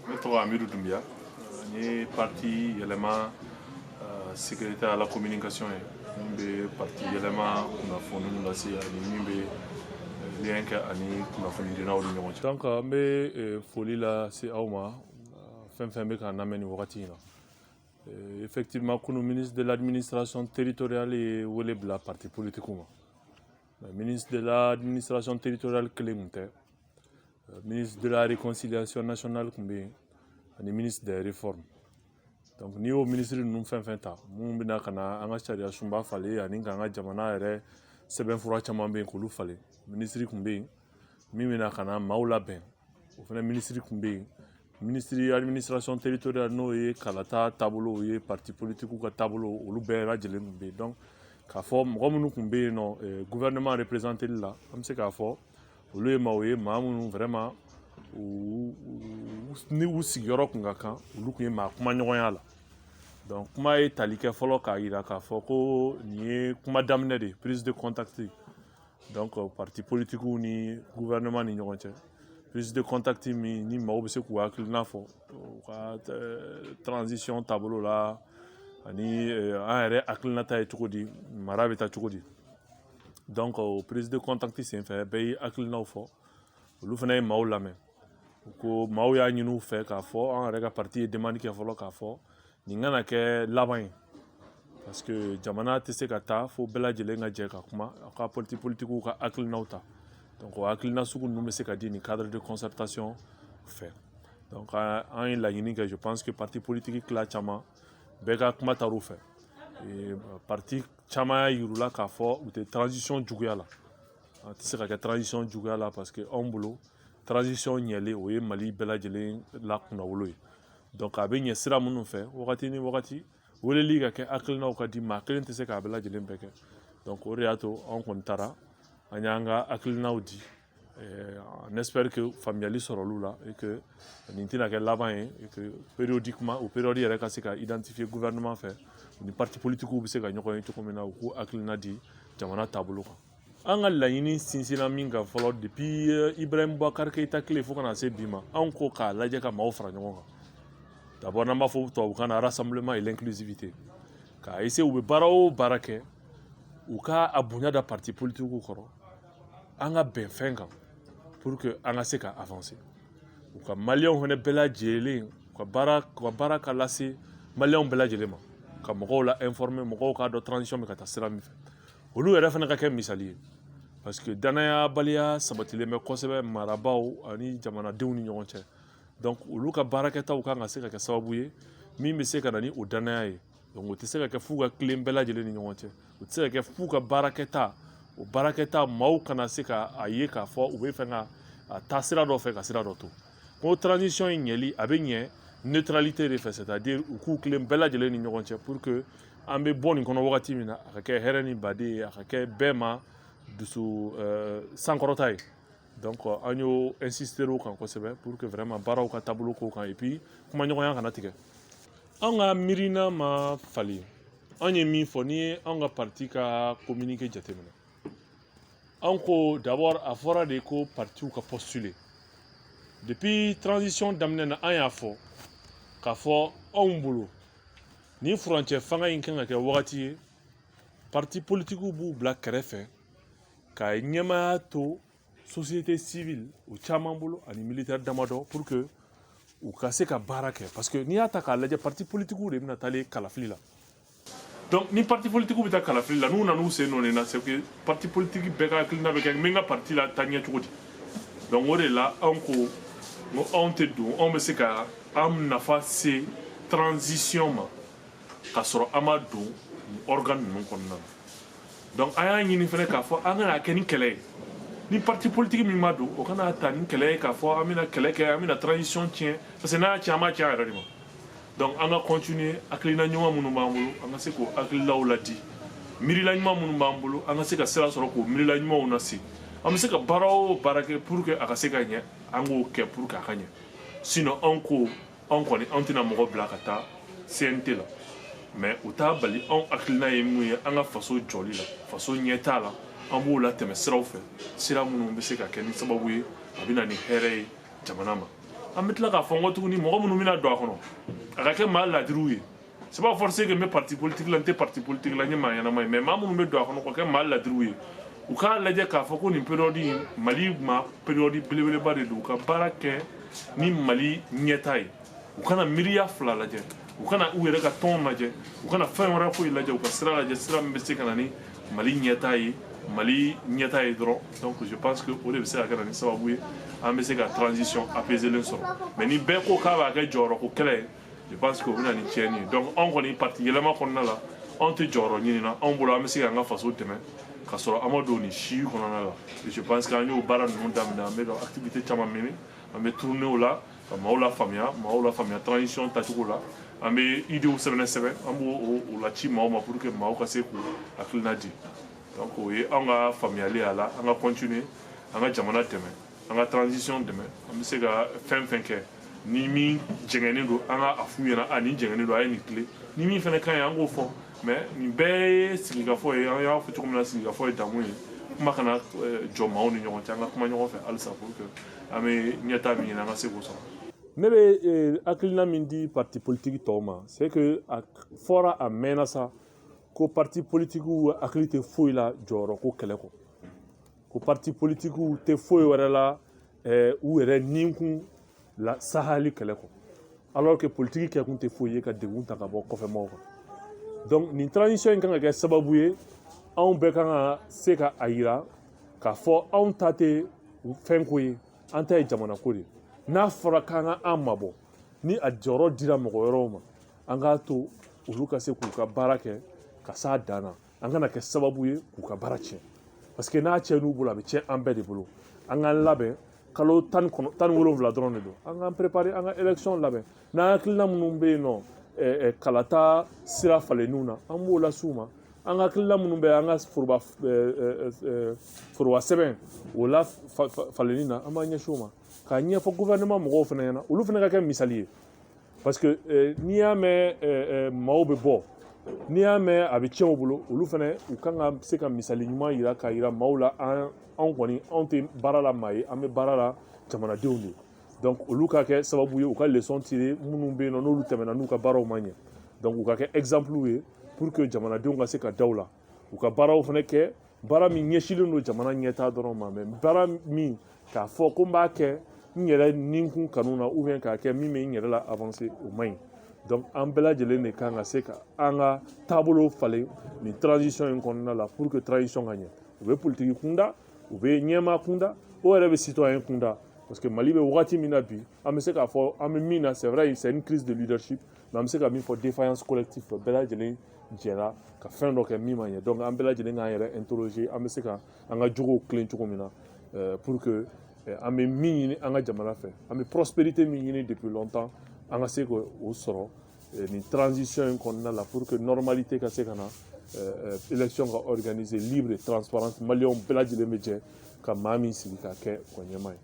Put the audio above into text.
Ne tɔgɔ Amidu Doumbia n ye parti yɛlɛma secrétaire à la communication ye min bɛ parti yɛlɛma kunnafoniw lase ani min bɛ lien kɛ ani kunnafoni dilaw ni ɲɔgɔn cɛ. Donc n bɛ foli lase aw ma fɛn fɛn bɛ k'an lamɛn nin wagati in na. Effectivement kunu ministre de l'administration territoriale ye wele bila parti politique ma. Ministre de l'administration territoriale kelen kun tɛ. Ministre de la réconciliation nationale kun bɛ yen ani ministre des réformes. Donc n'i y'o ministre ninnu fɛn fɛn ta mun bɛna ka na an ka sariya sunba falen ani k'an ka jamana yɛrɛ sɛbɛnfura caman bɛ yen k'olu falen. Ministre kun bɛ yen min bɛna ka na maaw labɛn o fana ministre kun bɛ yen. Ministre administration territoriale n'o ye kalata taabolo o ye parti politique ka taabolo olu bɛɛ lajɛlen kun bɛ yen. Donc k'a fɔ mɔgɔ minnu kun bɛ yen nɔ gouvernement représenté la an bɛ se k'a fɔ olu ye maaw ye maa minnu vraiment ni u sigiyɔrɔ kun ka kan olu kun ye maa kuma ɲɔgɔnya la. Donc kuma ye tali kɛ fɔlɔ k'a jira k'a fɔ ko nin ye kuma daminɛ de prise de contact. Donc parti politique ni gouvernement ni ɲɔgɔn cɛ prise de contact min ni maaw bɛ se k'u hakilina fɔ u ka transition taabolo la ani an yɛrɛ hakilinata ye cogo di mara bɛ taa cogo di. Donc prise de contact senfɛ bɛɛ ye hakilinaw fɔ olu fana ye maaw lamɛn ko maaw y'a ɲini u fɛ k'a fɔ an yɛrɛ ka parti ye demande kɛ fɔlɔ k'a fɔ nin kana kɛ laban ye parce que jamana tɛ se ka taa fo bɛɛ lajɛlen ka jɛ ka kuma a ka parti politiquew ka hakilinaw ta. Donc o hakilina sugu ninnu bɛ se ka di nin cadre de concertation fɛ. Donc an ye laɲini kɛ je pense que parti politique tila caman bɛɛ ka kuma taar'u fɛ. Parti caman y'a yir'u la k'a fɔ u tɛ transition juguya la. A tɛ se ka kɛ transition juguya la parce que anw bolo transition ɲɛlen o ye Mali bɛɛ lajɛlen la kunnawolo ye. Donc a bɛ ɲɛ sira minnu fɛ wagati ni wagati weleli ka kɛ hakilinaw ka di maa kelen tɛ se k'a bɛɛ lajɛlen bɛɛ kɛ. Donc o de y'a to anw kɔni taara an y'an ka hakilinaw di. On espère que faamuyali sɔrɔl'u la et que nin tɛna kɛ laban ye et que périodiquement o période yɛrɛ ka se ka identifier gouvernement fɛ ni parti politiquew bɛ se ka ɲɔgɔn ye cogo min na u k'u hakilina di jamana taabolo kan. An ka laɲini sinsinna min kan fɔlɔ depuis Ibrahim Boubacar Keïta tile fo ka na se bi ma anw ko k'a lajɛ ka maaw fara ɲɔgɔn kan. D'abord n'an b'a fɔ tubabukan na rassemblement et l'inclusivité k'a essayer u bɛ baara o baara kɛ u ka a bonya da parti politiquew kɔrɔ an ka bɛn fɛn kan pour que an ka se ka avancer. U ka maliyɛnw fana bɛɛ lajɛlen u ka baara ka lase maliyɛnw bɛɛ lajɛlen ma ka mɔgɔw la informer mɔgɔw k'a dɔn transition bɛ ka taa sira min fɛ. Olu yɛrɛ fana ka kɛ misali ye parce que danayabaliya sabatilen bɛ kosɛbɛ marabaaw ani jamanadenw ni ɲɔgɔn cɛ. Donc olu ka baarakɛtaw kan ka se ka kɛ sababu ye min bɛ se ka na ni o danaya ye. Donc o tɛ se ka kɛ f'u ka tilen bɛɛ lajɛlen ni ɲɔgɔn cɛ. O tɛ se ka kɛ f'u ka baarakɛta o baarakɛta maaw kana se k'a ye k'a fɔ u bɛ fɛ ka taa sira dɔ fɛ ka sira dɔ to. Ko transition in ɲɛli a bɛ ɲɛ neutralité de fɛ c'est-à-dire u k'u tilen bɛɛ lajɛlen ni ɲɔgɔn cɛ pour que an bɛ bɔ nin kɔnɔ wagati min na a ka kɛ hɛrɛ ni baden ye a ka kɛ bɛɛ ma dusu sankɔrɔta ye. Donc an y'o insister o kan kosɛbɛ pour que vraiment baaraw ka taabolo k'o kan et puis kuma ɲɔgɔnya kana tigɛ. An ka miirina ma falen an ye min fɔ n'i ye an ka parti ka communiqué jateminɛ an ko d'abord a fɔra de ko partiw ka postuler depuis transition daminɛ na an y'a fɔ k'a fɔ anw bolo ni furancɛ fanga in kan ka kɛ wagati ye parti politiquew b'u bila kɛrɛfɛ ka ɲɛmaya to société civile o caman bolo ani militaire damadɔ pour que u ka se ka baara kɛ parce que n'i y'a ta k'a lajɛ parti politiquew de bɛna taalen kalafili la. Donc ni parti politiquew bɛ taa kalafili la n'u nan'u sen nɔ nin na c'est que parti politique bɛɛ ka hakilina bɛ kɛ n bɛ n ka parti la taa ɲɛ cogo di. Donc o de la anw ko n ko anw tɛ don anw bɛ se ka an nafa se transition ma k'a sɔrɔ an ma don nin organe ninnu kɔnɔna na. Donc an y'a ɲini fana k'a fɔ an kana kɛ ni kɛlɛ ye ni parti politique min ma don o kana ta ni kɛlɛ ye k'a fɔ an bɛna kɛlɛ kɛ an bɛna transition tiɲɛ parce que n'a y'a tiɲɛ an b'a tiɲɛ a yɛrɛ de ma. Donc an ka continuer hakilina ɲuman minnu b'an bolo an ka se k'o hakililaw ladi miirila ɲuman minnu b'an bolo an ka se ka sira sɔrɔ k'o miirila ɲumanw lase an bɛ se ka baara o baara kɛ pour que a ka se ka ɲɛ an k'o kɛ pour que a ka ɲɛ sinon anw ko anw kɔni anw tɛna mɔgɔ bila ka taa CNT la mais u t'a bali anw hakilina ye mun ye an ka faso jɔli la faso ɲɛ t'a la an b'o latɛmɛ siraw fɛ sira minnu bɛ se ka kɛ ni sababu ye a bɛ na ni hɛrɛ ye jamana ma an bɛ tila k'a fɔ n ko tuguni mɔgɔ minnu bɛna don a kɔnɔ a ka kɛ maa ladiriw ye c'est pas forcé que n bɛ parti politique la n tɛ parti politique la n ye maa ɲɛnama ye mais maa minnu bɛ don a kɔnɔ ka kɛ maa ladiriw ye u k'a lajɛ k'a fɔ ko nin période in Mali ma période belebeleba de don u ka baara kɛ ni Mali ɲɛta ye u kana miiriya fila lajɛ u kana u yɛrɛ ka tɔn lajɛ u kana fɛn wɛrɛ foyi lajɛ u ka sira lajɛ sira min bɛ se ka na ni Mali ɲɛta ye Mali ɲɛta ye dɔrɔn donc je pense que o de bɛ se ka kɛ na ni sababu ye an bɛ se ka transition apaisée len sɔrɔ mais ni bɛɛ ko k'a b'a kɛ jɔyɔrɔ ko kɛlɛ ye je pense que o bɛ na ni tiɲɛni ye donc anw kɔni parti yɛlɛma kɔnɔna la anw tɛ jɔyɔrɔ ɲini na anw bolo an bɛ se k'an ka faso dɛmɛ ka sɔrɔ an ma don nin si kɔnɔna la et je pense que an y'o baara ninnu daminɛ an bɛ ka activité caman mene an bɛ tourner o la ka maaw lafaamuya transition tacogo la an bɛ idéw sɛbɛn an b'o laci maaw ma pour que maaw ka se k'u hakilina di donc o ye anw ka faamuyali y'a la an ka continuer an ka jamana dɛmɛ an ka transition dɛmɛ an bɛ se ka fɛn fɛn kɛ ni min jɛngɛnen don an ka a f'u ɲɛna a nin jɛngɛnen don a ye nin tile ni min fɛnɛ ka ɲi an k'o fɔ mais nin bɛɛ ye sigikafɔ ye an y'a fɔ cogo min na sigikafɔ ye damu ye kuma kana jɔ maaw ni ɲɔgɔn cɛ an ka kuma ɲɔgɔn fɛ halisa pour que an bɛ ɲɛta min ɲini an ka se k'o sɔrɔ. Ne bɛ hakilina min di parti politique tɔw ma c'est que a fɔra a mɛnna sa ko parti politique hakili tɛ foyi la jɔyɔrɔ ko kɛlɛ kɔ ko parti politique tɛ foyi wɛrɛ la u yɛrɛ ninkun la sahali kɛlɛ kɔ alors que politique kɛkun tɛ foyi ye ka degun ta ka bɔ kɔfɛmɔgɔw kan donc nin transition in kan ka kɛ sababu ye anw bɛɛ kan ka se ka a yira k'a fɔ anw ta tɛ fɛn ko ye an ta ye jamana ko de n'a fɔra k'an ka an mabɔ ni a jɔyɔrɔ dira mɔgɔ wɛrɛw ma an k'a to olu ka se k'u ka baara kɛ ka s'a dan na an kana kɛ sababu ye k'u ka baara tiɲɛ parce que n'a tiɲɛn'u bolo a bɛ tiɲɛ an bɛɛ de bolo an k'an labɛn kalo 17 dɔrɔn de don an k'an préparer an ka élection labɛn n'an hakilina minnu bɛ yen nɔ kalata sira falenniw na an b'o las'u ma an ka hakilina minnu bɛ an ka foroba sɛbɛn o la falenni na an b'an ɲɛsin o ma k'a ɲɛfɔ gouvernement mɔgɔw fana ɲɛna olu fana ka kɛ misali ye parce que n'i y'a mɛn maaw bɛ bɔ n'i y'a mɛn a bɛ tiɲɛ u bolo olu fana u kan ka se ka misali ɲuman yira k'a yira maaw la anw kɔni anw tɛ baara la maa ye an bɛ baara la jamanadenw de donc olu ka kɛ sababu ye u ka leçon tirer minnu bɛ yen nɔ n'olu tɛmɛna n'u ka baaraw ma ɲɛ donc u ka kɛ exemple ye pour que jamanadenw ka se ka da u la u ka baaraw fana kɛ baara min ɲɛsinlen don jamana ɲɛtaa dɔrɔn ma mais baara min k'a fɔ ko n b'a kɛ n yɛrɛ ninkun kanu na ou bien k'a kɛ min bɛ n yɛrɛ la avancer o man ɲi donc an bɛɛ lajɛlen de kan ka se ka an ka taabolo falen nin transition in kɔnɔna la pour que transition ka ɲɛ u bɛ politique kunda u bɛ ɲɛmaa kunda o yɛrɛ bɛ citoyen kunda parce que Mali bɛ wagati min na bi an bɛ se k'a fɔ an bɛ min na c'est vrai c'est une crise de leadership mais an bɛ se ka min fɔ défaillance collective bɛɛ lajɛlen jɛra ka fɛn dɔ kɛ min ma ɲɛ donc an bɛɛ lajɛlen k'an yɛrɛ interroger an bɛ se ka an ka jogow tilen cogo min na pour que an bɛ min ɲini an ka jamana fɛ an bɛ prospérité min ɲini depuis longtemps an ka se k'o sɔrɔ nin transition in kɔnɔna la pour que normalité ka se ka na élection ka organiser libre et transparente maliyɛnw bɛɛ lajɛlen bɛ jɛ ka maa min sigi k'a kɛ o ɲɛmaa ye